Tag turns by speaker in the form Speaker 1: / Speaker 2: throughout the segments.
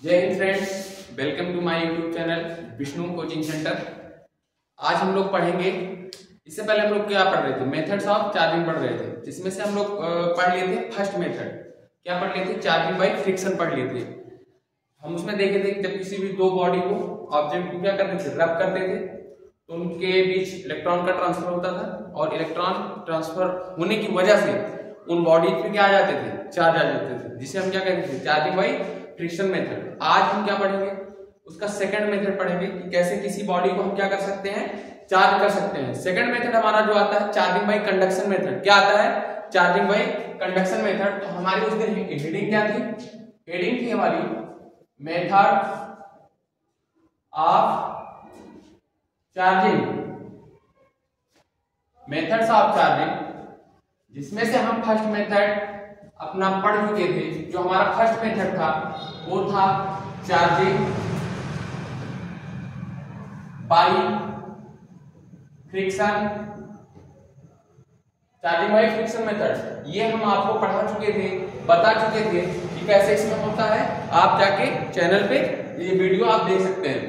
Speaker 1: जय Hind friends, welcome to my YouTube channel Vishnu coaching centre. आज हम लोग पढ़ेंगे, इससे पहले हम लोग क्या पढ़ रहे थे, मेथड्स ऑफ चार्जिंग पढ़ रहे थे, जिसमें से हम लोग पढ़ लिए थे फर्स्ट मेथड। क्या पढ़ लिए थे? चार्जिंग बाय फ्रिक्शन पढ़ लिए थे। हम उसमें देखे थे कि जब किसी भी दो बॉडी को, ऑब्जेक्ट को क्या करते थे, रब करते थे तो उनके बीच इलेक्ट्रॉन का ट्रांसफर होता था और इलेक्ट्रॉन ट्रांसफर होने की वजह से उन बॉडी पे क्या आ जाते थे, चार्ज आ जाते थे, जिसे हम क्या कहते थे, चार्जिंग बाय फ्रिक्शन मेथड। आज हम क्या पढ़ेंगे, उसका सेकंड मेथड पढ़ेंगे कि कैसे किसी बॉडी को हम क्या कर सकते हैं, चार्ज कर सकते हैं। सेकंड मेथड हमारा जो आता है चार्जिंग बाय कंडक्शन मेथड। क्या आता है? Charging by conduction method. तो हमारी उस दिन हेडिंग क्या थी? हेडिंग थी हमारी method of charging, methods of charging, जिसमें से हम फर्स्ट मेथड अपना पढ़ चुके थे। जो हमारा फर्स्ट मेथड था वो था charging by friction, charging by friction method. ये हम आपको पढ़ा चुके थे, बता चुके थे कि कैसे इसमें होता है। आप जाके चैनल पे ये वीडियो आप देख सकते हैं।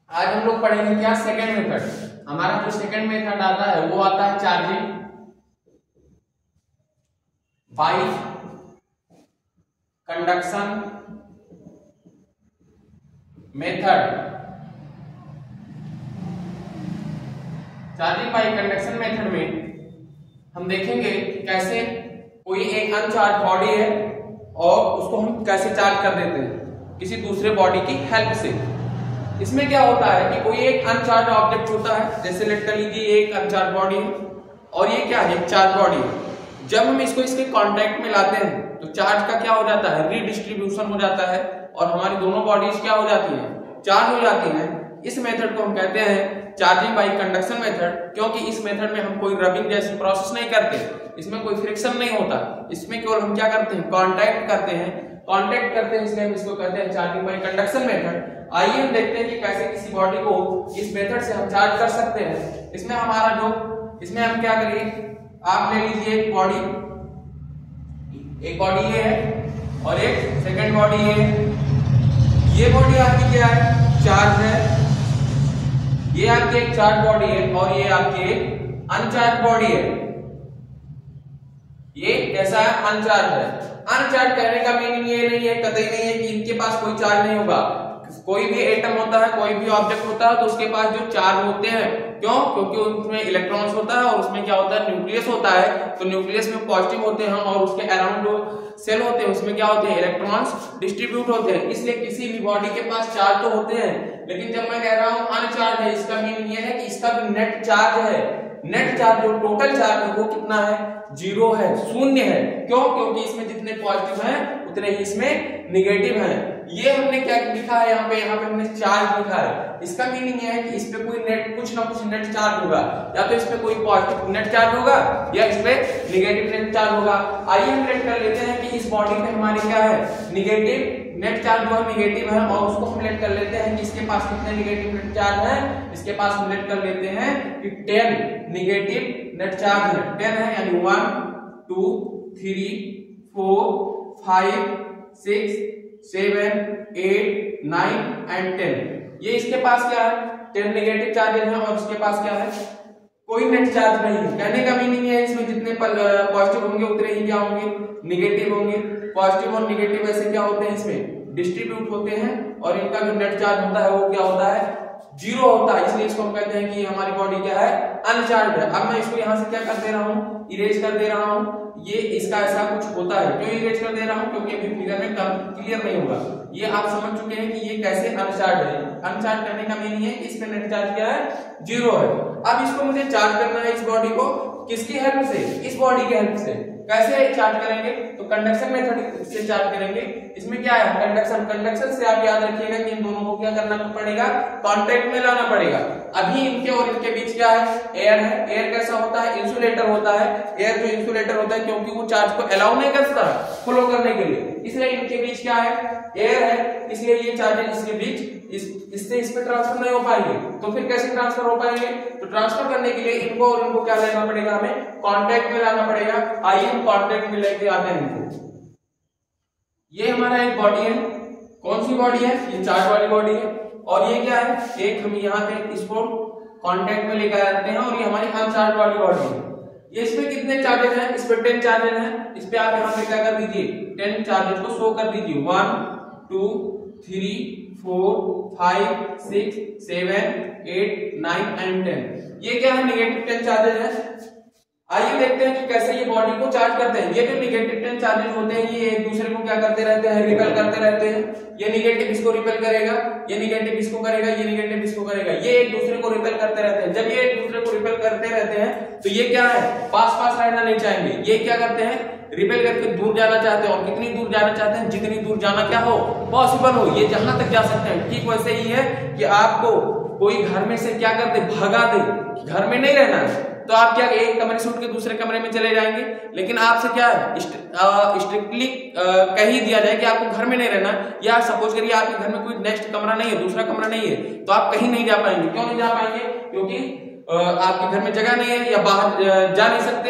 Speaker 1: आज हम लोग पढ़ेंगे क्या, सेकंड मेथड। हमारा जो सेकंड मेथड आता है वो आता है charging by conduction method. Charging by conduction method में हम देखेंगे कैसे कोई एक अनचार्ज बॉडी है और उसको हम कैसे चार्ज कर देते हैं किसी दूसरे बॉडी की हेल्प से। इसमें क्या होता है कि कोई एक अनचार्ज ऑब्जेक्ट होता है, जैसे लेट कर लीजिए एक अनचार्ज बॉडी है और ये क्या है, एक चार्ज बॉडी है। जब हम इसको इसके कांटेक्ट में लाते हैं तो चार्ज का क्या हो जाता है, रीडिस्ट्रीब्यूशन हो जाता है और हमारी दोनों बॉडीज क्या हो जाती हैं, चार्ज हो जाती हैं। इस मेथड को हम कहते हैं चार्जिंग बाय कंडक्शन मेथड, क्योंकि इस मेथड में हम कोई रबिंग जैसी प्रोसेस नहीं करते, इसमें कोई फ्रिक्शन नहीं होता, इसमें केवल हम क्या करते हैं, कांटेक्ट करते हैं, इसलिए हम इसको कहते हैं चार्जिंग बाय कंडक्शन मेथड। आइए हम देखते हैं कि कैसे किसी बॉडी को इस मेथड से हम चार्ज कर सकते हैं। इसमें हमारा जो, इसमें हम क्या करिए, आप ले लीजिए एक बॉडी ये है और एक सेकंड बॉडी ये है। ये बॉडी आपकी क्या है, चार्ज है, ये आपकी एक चार्ज बॉडी है और ये आपकी एक अनचार्ज बॉडी है। ये कैसा है, अनचार्ज है। अनचार्ज कहने का मीनिंग ये नहीं है, कतई नहीं है कि इनके पास कोई चार्ज नहीं होगा। कोई भी एटम होता है, कोई भी ऑब्जेक्ट होता है तो उसके पास जो चार्ज होते हैं, क्यों? क्योंकि उसमें इलेक्ट्रॉन्स होता है और उसमें क्या होता है, न्यूक्लियस होता है। तो न्यूक्लियस में पॉजिटिव होते हैं और उसके अराउंड जो सेल होते हैं उसमें क्या होते हैं, इलेक्ट्रॉन्स डिस्ट्रीब्यूट होते हैं। इसलिए किसी भी बॉडी के पास चार्ज तो होते हैं, लेकिन जब मैं कह रहा हूं अनचार्ज है, इसका मीनिंग ये है कि इसका भी नेट चार्ज है। नेट चार्ज जो टोटल चार्ज है वो कितना है, 0 है, शून्य है। क्यों? क्योंकि इसमें जितने पॉजिटिव हैं उतने ही इसमें निगेटिव हैं। ये हमने क्या लिखा है यहाँ पे हमने चार्ज लिखा है। इसका मीनिंग ये है कि इस पे कोई नेट, कुछ ना कुछ नेट चार्ज होगा, या तो इस पे कोई पॉजिटिव नेट चार्ज होगा या इस पे निगेटिव नेट चार्ज होगा। आइए हम लेट कर लेते हैं कि इस बॉडी पे हमारी क्या है, निगेटिव नेट चार्ज जो है निगेटिव है, और उसको हम लेट कर लेते हैं कि इसके पास कितने निगेटिव नेट चार्ज है। इसके पास हम लेट कर लेते हैं कि 10 निगेटिव नेट चार्ज है। 10 है यानी 1 2 3 4 5 6 7 8 9 एंड 10। ये इसके पास क्या है, 10 निगेटिव चार्जेस हैं और इसके पास क्या है, कोई नेट चार्ज नहीं है। कहने का मीनिंग है इसमें जितने पॉजिटिव होंगे उतने ही क्या होंगे, निगेटिव होंगे। पॉजिटिव और निगेटिव ऐसे क्या होते हैं, इसमें डिस्ट्रीब्यूट होते हैं और इनका जो नेट चार्ज होता है वो क्या होता है, 0 होता है। इसलिए इसको हम कहते हैं कि हमारी बॉडी क्या है, अनचार्ज है। अब मैं इसको यहां से क्या कर दे रहा हूं, इरेज कर दे रहा हूं। ये इसका ऐसा कुछ होता है, क्यों इरेज कर दे रहा हूं, क्योंकि अभी फिगर में क्लियर नहीं होगा। ये आप समझ चुके हैं कि ये कैसे अनचार्ज है। अनचार्ज करने का मीनिंग है कि इसमें नेट चार्ज क्या है, 0 है। अब इसको मुझे चार्ज करना है, इस बॉडी को, किसकी हेल्प से, इस बॉडी की हेल्प से। कैसे चार्ज करेंगे, तो कंडक्शन मेथड से चार्ज करेंगे। इसमें क्या है, कंडक्शन से आप याद रखिएगा कि इन दोनों को क्या करना पड़ेगा, कांटेक्ट में लाना पड़ेगा। अभी इनके और इनके बीच क्या है, एयर है। एयर कैसा होता है, इंसुलेटर होता है। एयर जो इंसुलेटर होता है, क्योंकि वो चार्ज को अलाउ नहीं करता फ्लो करने के लिए, इसलिए इनके बीच क्या है, एयर है। इसलिए ये चार्जेस इसके बीच इससे इस पे ट्रांसफर नहीं हो पाएंगे। तो फिर कैसे ट्रांसफर हो पाएंगे, तो ट्रांसफर करने के लिए इनको और इनको क्या लेना पड़ेगा, हमें कांटेक्ट में लाना पड़ेगा। आइए हम कांटेक्ट में लेके आते हैं इनको। ये हमारा एक बॉडी है, कौन सी बॉडी है? ये चार्ज वाली बॉडी है। और ये क्या है? एक हम यहाँ पे इसको कांटेक्ट में लेकर आते हैं और ये हमारी अनचार्ज वाली बॉडी है। ये इसमें कितने चार्जेस हैं? इस पे 10 चार्जेस हैं। इस पे आप यहाँ पे क्या कर दीजिए, 10 चार्जेस को शो कर दीजिए। 1 2 3 4 5 6 7 8 9 एंड 10। ये क्या है? नेगेटिव 10 चार्जेस है। आइए देखते हैं कि कैसे ये बॉडी को चार्ज करते हैं। ये जो नेगेटिव 10 चार्जेस होते हैं ये एक दूसरे को क्या करते रहते हैं? रिपेल करते रहते हैं। ये नेगेटिव इसको रिपेल करेगा, ये नेगेटिव इसको करेगा, ये नेगेटिव इसको करेगा। ये एक दूसरे को रिपेल करते रहते हैं। जब ये एक दूसरे को रिपेल करते रहते हैं तो ये क्या है? पास पास रहना नहीं चाहेंगे। ये क्या करते हैं? रिपेल करके दूर जाना चाहते हैं। और कितनी दूर जाना चाहते हैं? जितनी दूर जाना क्या हो, पॉसिबल हो। ये जहां तक जा सकते हैं। ठीक वैसे ही है कि आपको कोई घर में से क्या कर दे, भगा दे, घर में नहीं रहना है तो आप क्या एक कमरे से उठ के दूसरे कमरे में चले जाएंगे। लेकिन आपसे क्या है, स्ट्रिक्टली कह ही दिया जाए कि आपको घर में नहीं रहना, या सपोज करिए आपके घर में कोई नेक्स्ट कमरा नहीं है, दूसरा कमरा नहीं है, तो आप कहीं नहीं जा पाएंगे। क्यों नहीं जा पाएंगे? क्योंकि आपके घर में जगह नहीं है या बाहर जा नहीं सकते।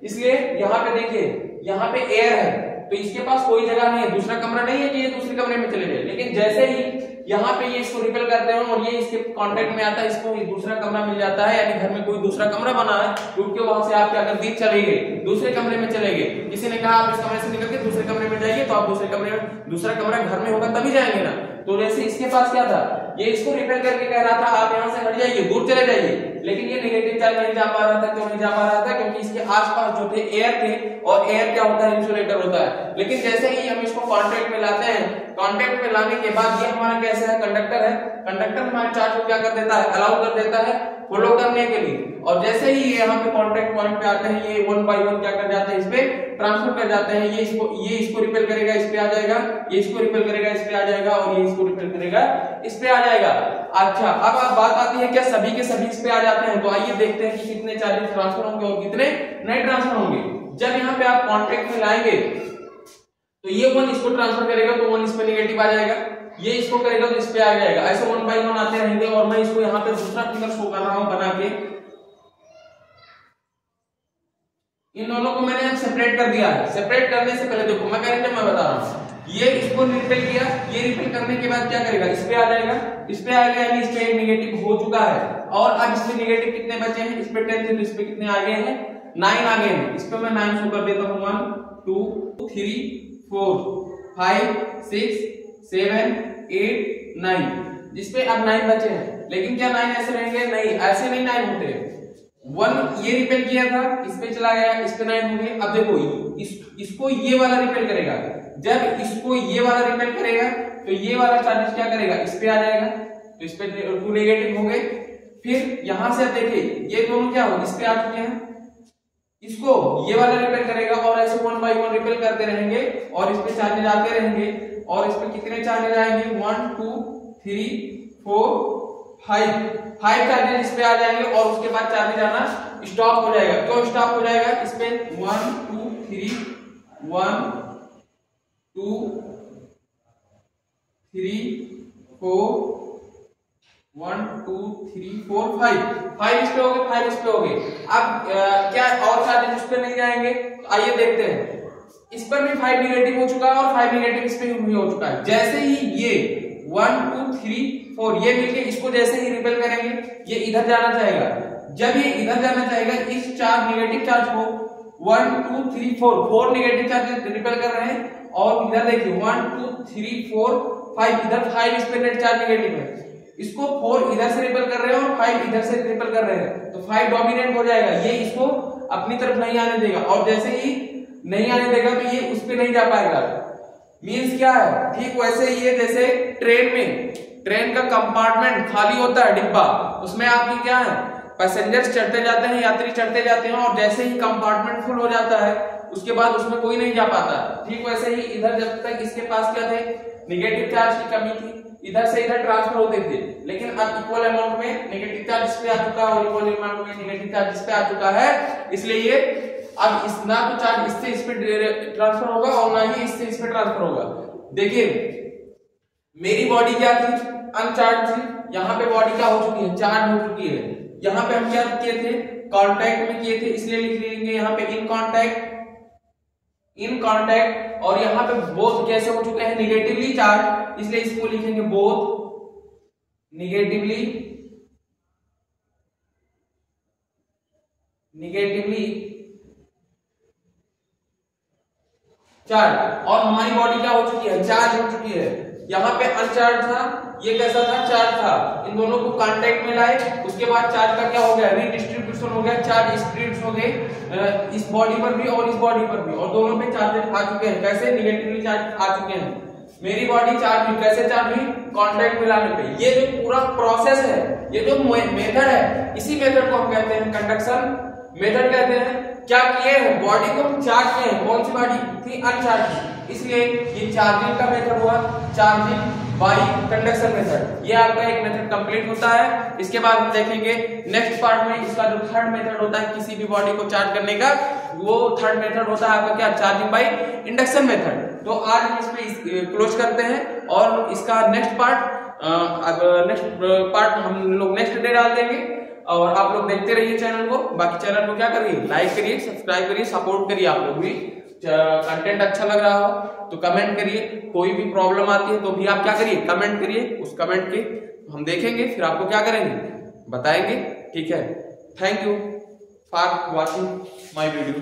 Speaker 1: इसलिए यहाँ पे देखिए, यहाँ पे एयर है तो इसके पास कोई जगह नहीं है, दूसरा कमरा नहीं है कि ये दूसरे कमरे में चले जाए। लेकिन जैसे ही यहाँ पे ये इसको रिपेल करते हैं और ये इसके कांटेक्ट में आता है, इसको दूसरा कमरा मिल जाता है, यानी घर में कोई दूसरा कमरा बना है, क्योंकि वहां से आप क्या कर दिए, चले गए, दूसरे कमरे में चले गए। किसी ने कहा आप इस कमरे से निकल के दूसरे कमरे में जाइए, तो आप दूसरे कमरे में, दूसरा कमरा घर में होगा तभी जाएंगे ना। तो जैसे इसके पास क्या था, ये इसको रिपेल करके कह रहा था आप यहाँ से हट जाइए, दूर चले जाइए, लेकिन ये नेगेटिव चार्ज नहीं जा पा रहा था। क्यों नहीं जा पा रहा था? क्योंकि इसके आसपास जो थे एयर थे, और एयर क्या होता है, इंसुलेटर होता है। लेकिन जैसे ही हम इसको कांटेक्ट में लाते हैं, कांटेक्ट में लाने के बाद ये हमारा कैसे है, कंडक्टर है। कंडक्टर हमारे चार्ज को क्या कर देता है, अलाउ कर देता है फॉलो करने के लिए। और जैसे ही ये यहाँ पे कांटेक्ट पॉइंट पे आते हैं, ये 1 बाय 1 क्या कर जाते हैं, इस पे ट्रांसफर कर जाते हैं। ये इसको रिपेल करेगा, इस पे आ जाएगा, ये इसको रिपेल करेगा, इस पे आ जाएगा, और ये इसको रिपेल करेगा, इस पे आ जाएगा। अच्छा, अब बात आती है क्या सभी के सभी इस पे आ जाते हैं? तो आइए देखते हैं कि कितने चार्जेस ट्रांसफर होंगे और कितने नहीं ट्रांसफर होंगे। जब यहाँ पे आप कांटेक्ट में लाएंगे तो ये 1 इसको ट्रांसफर करेगा तो 1 इस पे नेगेटिव आ जाएगा, ये इसको करेगा तो इस पे आ जाएगा। ऐसे 1 बाय 1 आते रहेंगे। और मैं इसको यहाँ पे दूसरा फिगर शो कर रहा हूं बना के। इन दोनों को मैंने सेपरेट कर दिया है। सेपरेट करने से पहले देखो मैं बता रहा हूं, ये इसको रिपेल किया, ये रिपेल करने के बाद क्या करेगा, इस पे आ जाएगा, इस पे आएगा, यानी इस पे एक नेगेटिव हो चुका है। और अब इस पे नेगेटिव कितने बचे हैं, इस पे 10 थे तो इस पे कितने आ गए हैं, 9 आ गए हैं। इस पे मैं 9 शो कर देता हूं, 1 2 3 4 5 6 7 8 9, जिसपे अब 9 बचे हैं। लेकिन क्या 9 ऐसे रहेंगे? नहीं, ऐसे नहीं 9 होते। 1 ये रिपेल किया था, इस पे चला गया, इस पे 9 होंगे। अब देखो इसको ये वाला रिपेल करेगा, जब इसको ये वाला रिपेल करेगा तो ये वाला चार्जेस क्या करेगा, इस पे आ जाएगा, तो इस पे 2 नेगेटिव हो गए। फिर यहां से देखिए ये दोनों क्या हो, इस पे आ चुके हैं, इसको ये वाला रिपेल करेगा और ऐसे 1 बाय 1 रिपेल करते रहेंगे और इस पे चार्जेस आते रहेंगे। और इस पे कितने चार्जेस आएंगे, 1 2 3 4 5 चार्जेस इस पे आ जाएंगे। और उसके बाद चार्जेस आना स्टॉप हो जाएगा। क्यों स्टॉप हो जाएगा, इस पे 1 2 3 1 2 3 4 1 2 3 4 5 इस पे हो गए, 5 इस पे हो गए। अब क्या और चार्जेस इस पे नहीं जाएंगे? तो आइए देखते हैं। इस पर भी 5 नेगेटिव हो चुका है और 5 नेगेटिव इस पे भी हो चुका है। जैसे ही ये 1 2 3 4 ये मिलके इसको जैसे ही रिपेल करेंगे, ये इधर जाना चाहेगा। जब ये इधर जाना चाहेगा, इस चार्ज नेगेटिव चार्ज को 1 2 3 4 नेगेटिव चार्ज रिपेल कर रहे हैं। और इधर देखिए 1 2 3 4 5, इधर 5 इस पे नेट चार्ज नेगेटिव है, इसको 4 इधर से रिपेल कर रहे हैं और 5 इधर से रिपेल कर रहे हैं, तो 5 डोमिनेट हो जाएगा, ये इसको अपनी तरफ नहीं आने देगा। और जैसे ही नहीं आने देगा तो ये उस पे नहीं जा पाएगा। मींस क्या है, ठीक वैसे ही है जैसे ट्रेन में, ट्रेन का कंपार्टमेंट खाली होता है, डिब्बा, उसमें आपकी क्या है, पैसेंजर्स चढ़ते जाते हैं, यात्री चढ़ते जाते हैं, और जैसे ही कंपार्टमेंट फुल हो जाता है उसके बाद उसमें कोई नहीं जा पाता। ठीक वैसे ही इधर जब तक इसके पास क्या थे, नेगेटिव चार्ज की कमी थी, इधर से इधर ट्रांसफर होते थे। लेकिन अब इक्वल अमाउंट में नेगेटिव चार्ज इस पे आ चुका है और इक्वल अमाउंट में नेगेटिव चार्ज इस पे आ चुका है, इसलिए ये अब इस ना तो चार्ज इससे इस पे ट्रांसफर होगा और ना ही इससे इस पे ट्रांसफर होगा। देखिए मेरी बॉडी क्या थी, अनचार्ज थी, यहाँ पे बॉडी क्या हो चुकी है, चार्ज हो चुकी है। यहाँ पे हम क्या किए थे, कांटेक्ट में किए थे, इसलिए लिख लेंगे यहाँ पे इन कांटेक्ट इन कांटेक्ट, और यहाँ पे बोथ कैसे हो चुके हैं, निगेटिवली चार्ज, इसलिए इसको लिखेंगे बोथ निगेटिवली चार्ज। और हमारी बॉडी क्या हो चुकी है, चार्ज हो चुकी है। यहाँ पे अनचार्ज था, ये कैसा था, चार्ज था। इन दोनों को कांटेक्ट में लाए, उसके बाद चार्ज का क्या हो गया, रीडिस्ट्रीब्यूशन हो गया, चार्ज स्प्रेड्स हो गए इस बॉडी पर भी और इस बॉडी पर भी, और दोनों पे चार्जेस आ चुके हैं। कैसे, निगेटिवली चार्ज आ चुके हैं। मेरी बॉडी चार्ज हुई, कैसे चार्ज हुई, कांटेक्ट में लाने पे। ये जो पूरा प्रोसेस है, ये जो मेथड है, इसी मेथड को हम कहते हैं कंडक्शन मेथड कहते हैं। क्या किए हैं, बॉडी को चार्ज किए हैं। कौन सी बॉडी थी, अनचार्ज, इसलिए ये चार्जिंग का मेथड हुआ, चार्जिंग बाय कंडक्शन मेथड। ये आपका एक मेथड कंप्लीट होता है। इसके बाद हम देखेंगे नेक्स्ट पार्ट में इसका जो थर्ड मेथड होता है किसी भी बॉडी को चार्ज करने का, वो थर्ड मेथड होता है आपका क्या, चार्जिंग बाय इंडक्शन मेथड। तो आज हम इसमें क्लोज करते हैं, और इसका नेक्स्ट पार्ट हम लोग नेक्स्ट डे डाल देंगे। और आप लोग देखते रहिए चैनल को। बाकी चैनल को क्या करिए, लाइक करिए, सब्सक्राइब करिए, सपोर्ट करिए। आप लोग भी कंटेंट अच्छा लग रहा हो तो कमेंट करिए। कोई भी प्रॉब्लम आती है तो भी आप क्या करिए, कमेंट करिए। उस कमेंट के हम देखेंगे, फिर आपको क्या करेंगे, बताएंगे। ठीक है, thank you for watching my video.